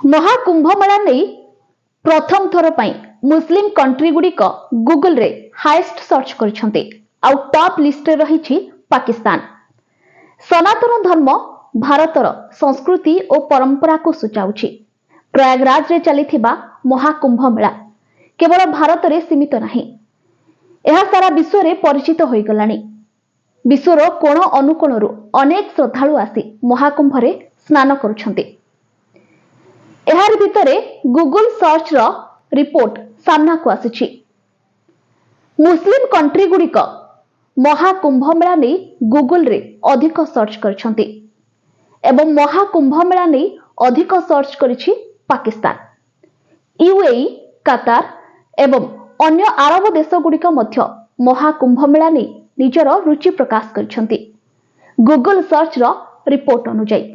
महाकुंभ मेला नहीं प्रथम थर मुस्लिम कंट्री गुड़िक गूगल रे हाईएस्ट सर्च करछन्ते आउ टॉप लिस्ट रे रही पाकिस्तान। सनातन धर्म भारतर संस्कृति और परंपरा को सूचाउछि। प्रयागराज रे चलिथिबा महाकुंभ मेला केवल भारत रे सीमित नहीं, यह सारा विश्व रे परिचित होई गलानी। विश्वर कोण अनुकोणरू अनेक श्रद्धालु आसी महाकुंभ रे स्नान करुछन्ते। एहार भितरे गूगल सर्च रो रिपोर्ट सामना को आसीछि। मुस्लिम कंट्री गुड़िक महाकुंभ मेला नहीं गूगल रे अधिक सर्च करछन्ते एवं महाकुंभ मेला नहीं अधिक सर्च करिछि पाकिस्तान, यूएई, कतार एवं अन्य अरब देश गुड़िक मध्य महाकुंभ मेला नहीं निजर रुचि प्रकाश करछन्ते। गूगल सर्च रो रिपोर्ट अनुसार